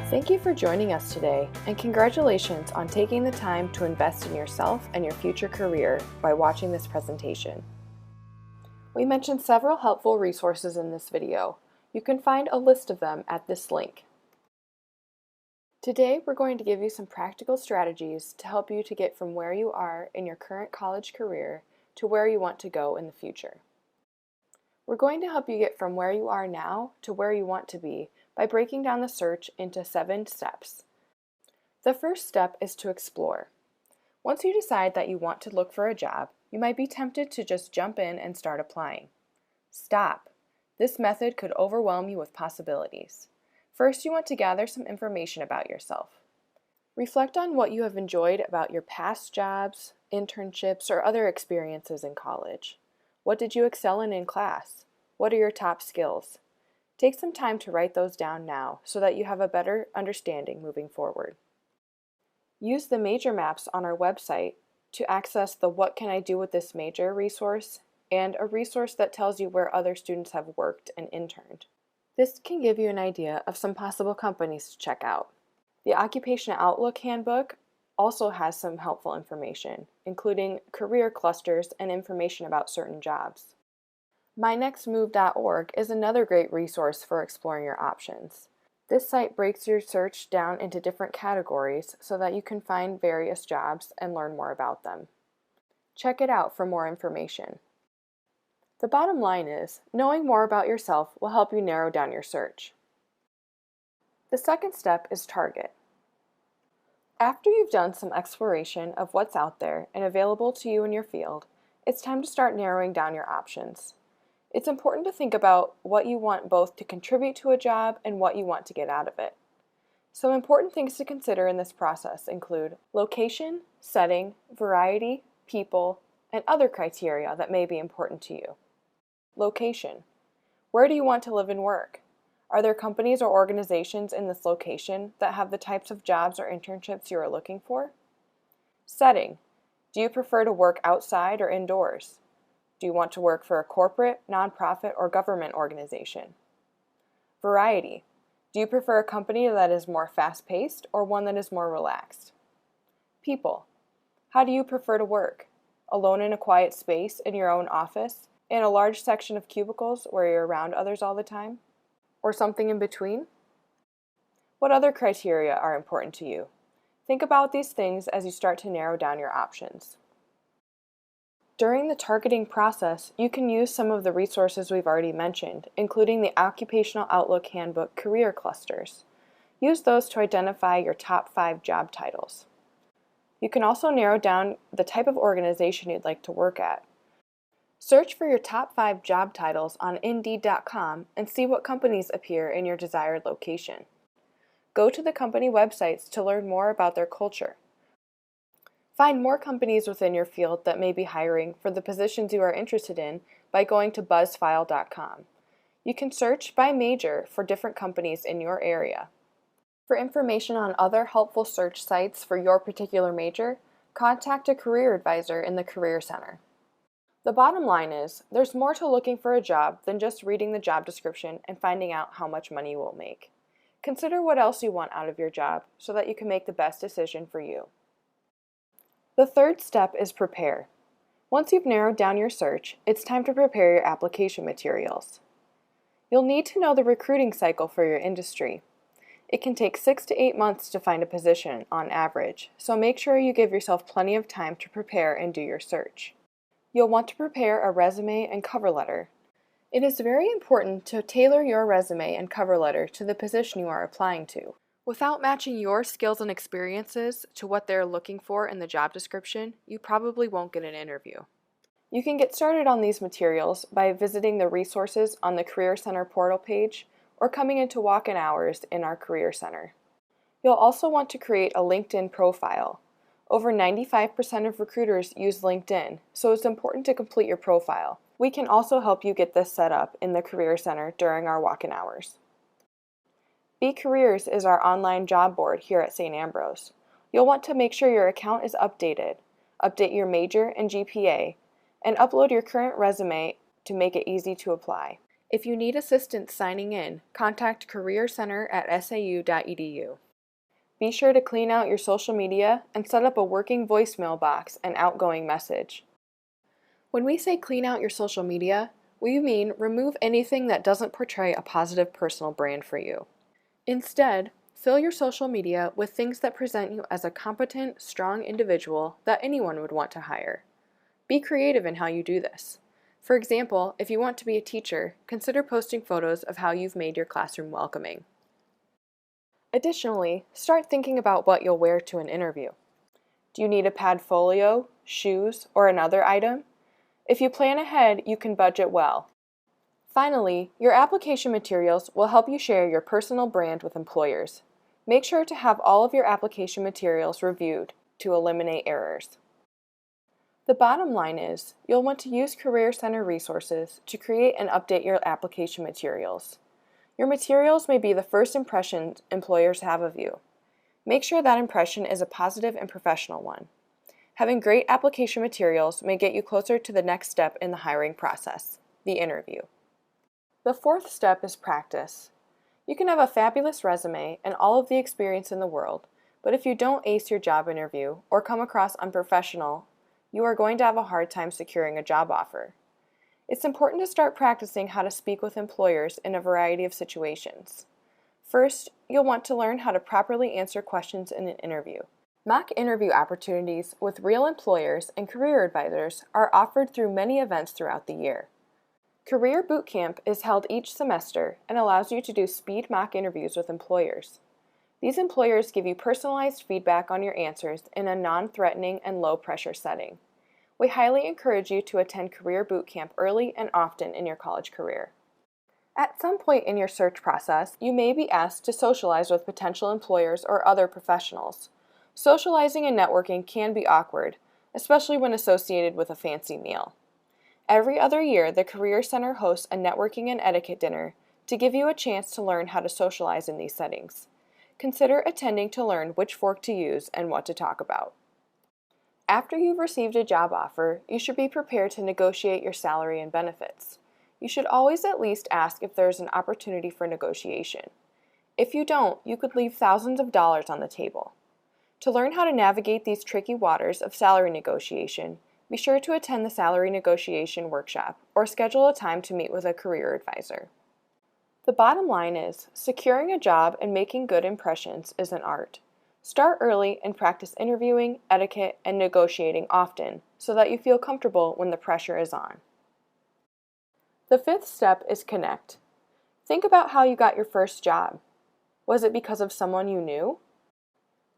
Thank you for joining us today, and congratulations on taking the time to invest in yourself and your future career by watching this presentation. We mentioned several helpful resources in this video. You can find a list of them at this link. Today, we're going to give you some practical strategies to help you to get from where you are in your current college career to where you want to go in the future. We're going to help you get from where you are now to where you want to be by breaking down the search into 7 steps. The first step is to explore. Once you decide that you want to look for a job, you might be tempted to just jump in and start applying. Stop. This method could overwhelm you with possibilities. First, you want to gather some information about yourself. Reflect on what you have enjoyed about your past jobs, internships, or other experiences in college. What did you excel in class? What are your top skills? Take some time to write those down now so that you have a better understanding moving forward. Use the major maps on our website to access the What Can I Do with This Major resource and a resource that tells you where other students have worked and interned. This can give you an idea of some possible companies to check out. The Occupation Outlook Handbook also has some helpful information, including career clusters and information about certain jobs. MyNextMove.org is another great resource for exploring your options. This site breaks your search down into different categories so that you can find various jobs and learn more about them. Check it out for more information. The bottom line is, knowing more about yourself will help you narrow down your search. The second step is target. After you've done some exploration of what's out there and available to you in your field, it's time to start narrowing down your options. It's important to think about what you want both to contribute to a job and what you want to get out of it. Some important things to consider in this process include location, setting, variety, people, and other criteria that may be important to you. Location. Where do you want to live and work? Are there companies or organizations in this location that have the types of jobs or internships you are looking for? Setting. Do you prefer to work outside or indoors? Do you want to work for a corporate, nonprofit, or government organization? Variety. Do you prefer a company that is more fast-paced or one that is more relaxed? People. How do you prefer to work? Alone in a quiet space in your own office, in a large section of cubicles where you're around others all the time? Or something in between? What other criteria are important to you? Think about these things as you start to narrow down your options. During the targeting process, you can use some of the resources we've already mentioned, including the Occupational Outlook Handbook career clusters. Use those to identify your top 5 job titles. You can also narrow down the type of organization you'd like to work at. Search for your top 5 job titles on Indeed.com and see what companies appear in your desired location. Go to the company websites to learn more about their culture. Find more companies within your field that may be hiring for the positions you are interested in by going to buzzfile.com. You can search by major for different companies in your area. For information on other helpful search sites for your particular major, contact a career advisor in the Career Center. The bottom line is, there's more to looking for a job than just reading the job description and finding out how much money you will make. Consider what else you want out of your job so that you can make the best decision for you. The third step is prepare. Once you've narrowed down your search, it's time to prepare your application materials. You'll need to know the recruiting cycle for your industry. It can take 6 to 8 months to find a position on average, so make sure you give yourself plenty of time to prepare and do your search. You'll want to prepare a resume and cover letter. It is very important to tailor your resume and cover letter to the position you are applying to. Without matching your skills and experiences to what they're looking for in the job description, you probably won't get an interview. You can get started on these materials by visiting the resources on the Career Center portal page or coming into walk-in hours in our Career Center. You'll also want to create a LinkedIn profile. Over 95% of recruiters use LinkedIn, so it's important to complete your profile. We can also help you get this set up in the Career Center during our walk-in hours. BCareers is our online job board here at St. Ambrose. You'll want to make sure your account is updated, update your major and GPA, and upload your current resume to make it easy to apply. If you need assistance signing in, contact careercenter@sau.edu. Be sure to clean out your social media and set up a working voicemail box and outgoing message. When we say clean out your social media, we mean remove anything that doesn't portray a positive personal brand for you. Instead, fill your social media with things that present you as a competent, strong individual that anyone would want to hire. Be creative in how you do this. For example, if you want to be a teacher, consider posting photos of how you've made your classroom welcoming. Additionally, start thinking about what you'll wear to an interview. Do you need a padfolio, shoes, or another item? If you plan ahead, you can budget well. Finally, your application materials will help you share your personal brand with employers. Make sure to have all of your application materials reviewed to eliminate errors. The bottom line is, you'll want to use Career Center resources to create and update your application materials. Your materials may be the first impression employers have of you. Make sure that impression is a positive and professional one. Having great application materials may get you closer to the next step in the hiring process, the interview. The fourth step is practice. You can have a fabulous resume and all of the experience in the world, but if you don't ace your job interview or come across unprofessional, you are going to have a hard time securing a job offer. It's important to start practicing how to speak with employers in a variety of situations. First, you'll want to learn how to properly answer questions in an interview. Mock interview opportunities with real employers and career advisors are offered through many events throughout the year. Career Boot Camp is held each semester and allows you to do speed mock interviews with employers. These employers give you personalized feedback on your answers in a non-threatening and low-pressure setting. We highly encourage you to attend Career Boot Camp early and often in your college career. At some point in your search process, you may be asked to socialize with potential employers or other professionals. Socializing and networking can be awkward, especially when associated with a fancy meal. Every other year, the Career Center hosts a networking and etiquette dinner to give you a chance to learn how to socialize in these settings. Consider attending to learn which fork to use and what to talk about. After you've received a job offer, you should be prepared to negotiate your salary and benefits. You should always at least ask if there is an opportunity for negotiation. If you don't, you could leave thousands of dollars on the table. To learn how to navigate these tricky waters of salary negotiation, be sure to attend the salary negotiation workshop or schedule a time to meet with a career advisor. The bottom line is, securing a job and making good impressions is an art. Start early and practice interviewing, etiquette, and negotiating often so that you feel comfortable when the pressure is on. The fifth step is connect. Think about how you got your first job. Was it because of someone you knew?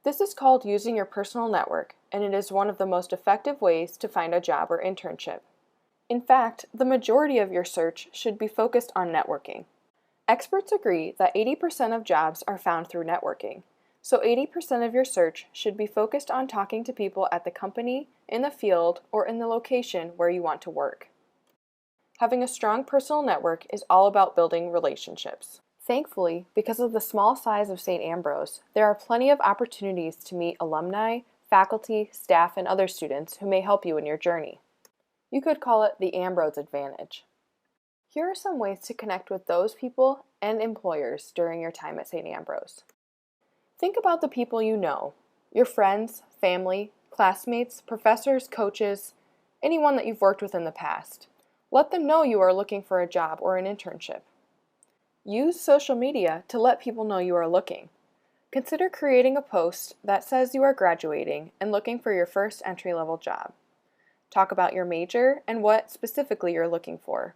This is called using your personal network, and it is one of the most effective ways to find a job or internship. In fact, the majority of your search should be focused on networking. Experts agree that 80% of jobs are found through networking, so 80% of your search should be focused on talking to people at the company, in the field, or in the location where you want to work. Having a strong personal network is all about building relationships. Thankfully, because of the small size of St. Ambrose, there are plenty of opportunities to meet alumni, faculty, staff, and other students who may help you in your journey. You could call it the Ambrose advantage. Here are some ways to connect with those people and employers during your time at St. Ambrose. Think about the people you know, your friends, family, classmates, professors, coaches, anyone that you've worked with in the past. Let them know you are looking for a job or an internship. Use social media to let people know you are looking. Consider creating a post that says you are graduating and looking for your first entry-level job. Talk about your major and what specifically you're looking for.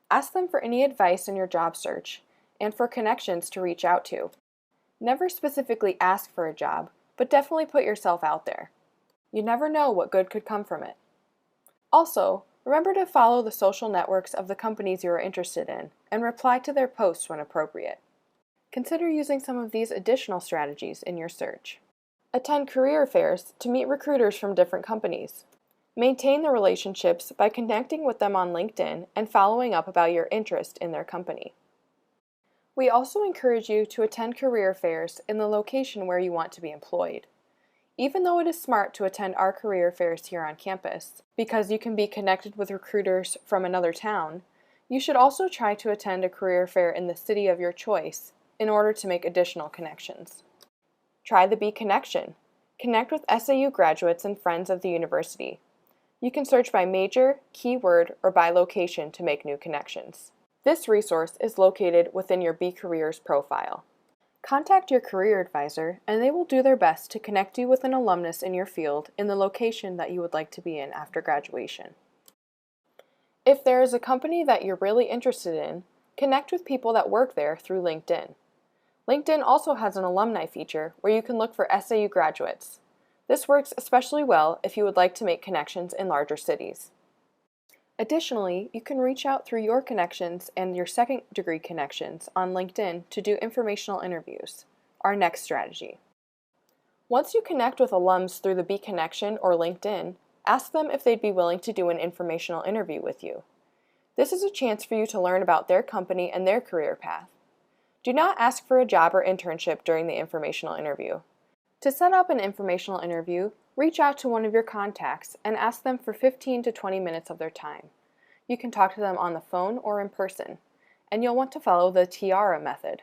Ask them for any advice in your job search and for connections to reach out to. Never specifically ask for a job, but definitely put yourself out there. You never know what good could come from it. Also, remember to follow the social networks of the companies you are interested in and reply to their posts when appropriate. Consider using some of these additional strategies in your search. Attend career fairs to meet recruiters from different companies. Maintain the relationships by connecting with them on LinkedIn and following up about your interest in their company. We also encourage you to attend career fairs in the location where you want to be employed. Even though it is smart to attend our career fairs here on campus, because you can be connected with recruiters from another town, You should also try to attend a career fair in the city of your choice in order to make additional connections. Try the Bee Connection. Connect with SAU graduates and friends of the university. You can search by major, keyword, or by location to make new connections. This resource is located within your Bee Careers profile. Contact your career advisor and they will do their best to connect you with an alumnus in your field in the location that you would like to be in after graduation. If there is a company that you're really interested in, connect with people that work there through LinkedIn. LinkedIn also has an alumni feature where you can look for SAU graduates. This works especially well if you would like to make connections in larger cities. Additionally, you can reach out through your connections and your second-degree connections on LinkedIn to do informational interviews, our next strategy. Once you connect with alums through the Bee Connection or LinkedIn, ask them if they'd be willing to do an informational interview with you. This is a chance for you to learn about their company and their career path. Do not ask for a job or internship during the informational interview. To set up an informational interview, reach out to one of your contacts and ask them for 15 to 20 minutes of their time. You can talk to them on the phone or in person, and you'll want to follow the TIARA method.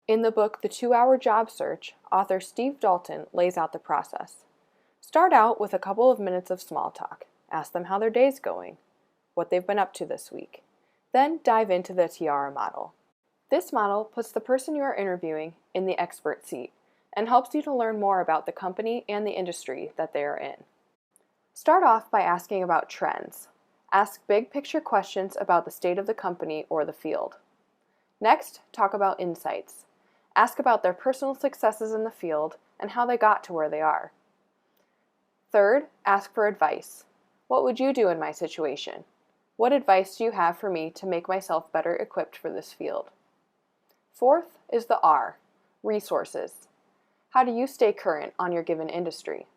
In the book The 2-Hour Job Search, author Steve Dalton lays out the process. Start out with a couple of minutes of small talk. Ask them how their day's going, what they've been up to this week. Then dive into the TIARA model. This model puts the person you are interviewing in the expert seat and helps you to learn more about the company and the industry that they are in. Start off by asking about trends. Ask big picture questions about the state of the company or the field. Next, talk about insights. Ask about their personal successes in the field and how they got to where they are. Third, ask for advice. What would you do in my situation? What advice do you have for me to make myself better equipped for this field? Fourth is the R, resources. How do you stay current on your given industry?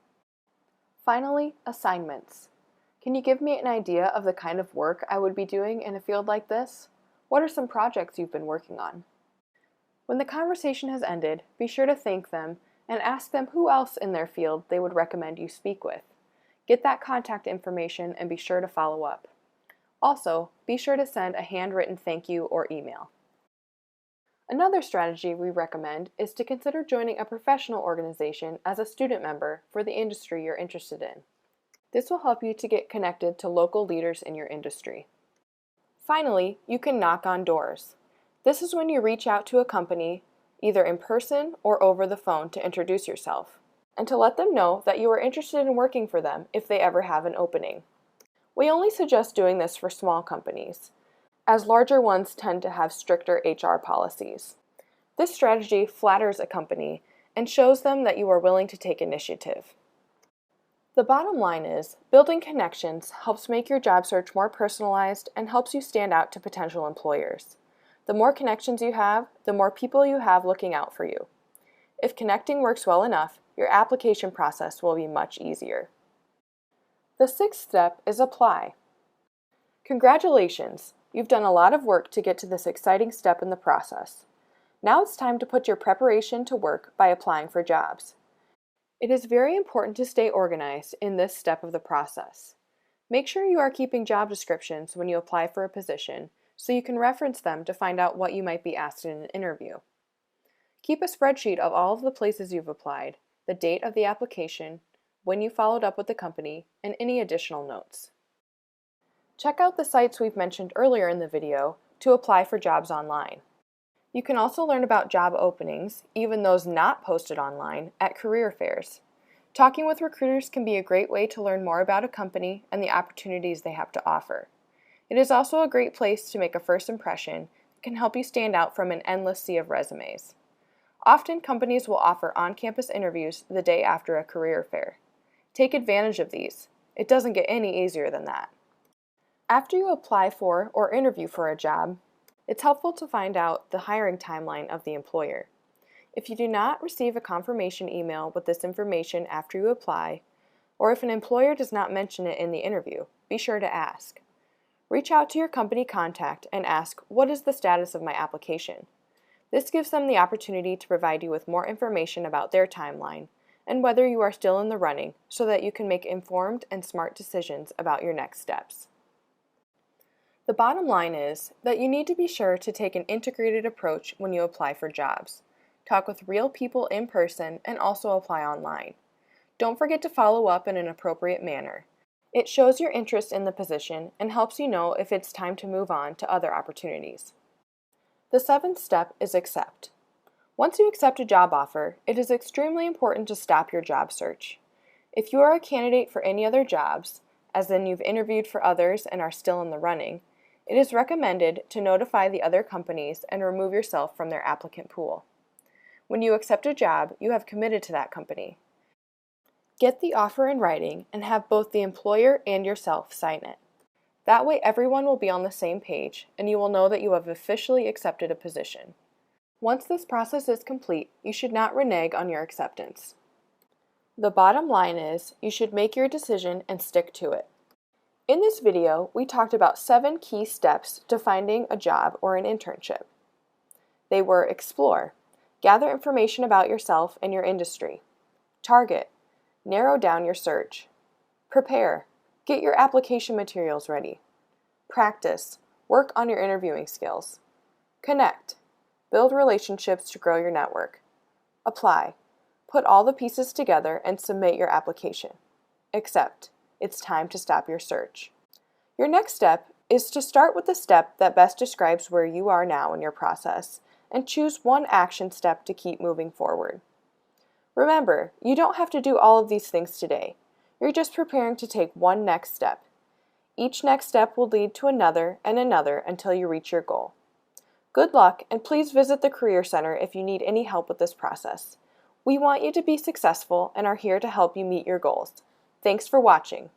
Finally, assignments. Can you give me an idea of the kind of work I would be doing in a field like this? What are some projects you've been working on? When the conversation has ended, be sure to thank them and ask them who else in their field they would recommend you speak with. Get that contact information and be sure to follow up. Also, be sure to send a handwritten thank you or email. Another strategy we recommend is to consider joining a professional organization as a student member for the industry you're interested in. This will help you to get connected to local leaders in your industry. Finally, you can knock on doors. This is when you reach out to a company, either in person or over the phone, to introduce yourself, and to let them know that you are interested in working for them if they ever have an opening. We only suggest doing this for small companies, as larger ones tend to have stricter HR policies. This strategy flatters a company and shows them that you are willing to take initiative. The bottom line is, building connections helps make your job search more personalized and helps you stand out to potential employers. The more connections you have, the more people you have looking out for you. If connecting works well enough, your application process will be much easier. The sixth step is apply. Congratulations! You've done a lot of work to get to this exciting step in the process. Now it's time to put your preparation to work by applying for jobs. It is very important to stay organized in this step of the process. Make sure you are keeping job descriptions when you apply for a position so you can reference them to find out what you might be asked in an interview. Keep a spreadsheet of all of the places you've applied, the date of the application, when you followed up with the company, and any additional notes. Check out the sites we've mentioned earlier in the video to apply for jobs online. You can also learn about job openings, even those not posted online, at career fairs. Talking with recruiters can be a great way to learn more about a company and the opportunities they have to offer. It is also a great place to make a first impression that can help you stand out from an endless sea of resumes. Often companies will offer on-campus interviews the day after a career fair. Take advantage of these. It doesn't get any easier than that. After you apply for or interview for a job, it's helpful to find out the hiring timeline of the employer. If you do not receive a confirmation email with this information after you apply, or if an employer does not mention it in the interview, be sure to ask. Reach out to your company contact and ask, "What is the status of my application?" This gives them the opportunity to provide you with more information about their timeline and whether you are still in the running so that you can make informed and smart decisions about your next steps. The bottom line is that you need to be sure to take an integrated approach when you apply for jobs. Talk with real people in person and also apply online. Don't forget to follow up in an appropriate manner. It shows your interest in the position and helps you know if it's time to move on to other opportunities. The seventh step is accept. Once you accept a job offer, it is extremely important to stop your job search. If you are a candidate for any other jobs, as in you've interviewed for others and are still in the running, it is recommended to notify the other companies and remove yourself from their applicant pool. When you accept a job, you have committed to that company. Get the offer in writing and have both the employer and yourself sign it. That way everyone will be on the same page and you will know that you have officially accepted a position. Once this process is complete, you should not renege on your acceptance. The bottom line is you should make your decision and stick to it. In this video, we talked about 7 key steps to finding a job or an internship. They were explore, gather information about yourself and your industry. Target, narrow down your search. Prepare, get your application materials ready. Practice, work on your interviewing skills. Connect, build relationships to grow your network. Apply, put all the pieces together and submit your application. Accept, it's time to stop your search. Your next step is to start with the step that best describes where you are now in your process and choose one action step to keep moving forward. Remember, you don't have to do all of these things today. You're just preparing to take one next step. Each next step will lead to another and another until you reach your goal. Good luck, and please visit the Career Center if you need any help with this process. We want you to be successful and are here to help you meet your goals. Thanks for watching.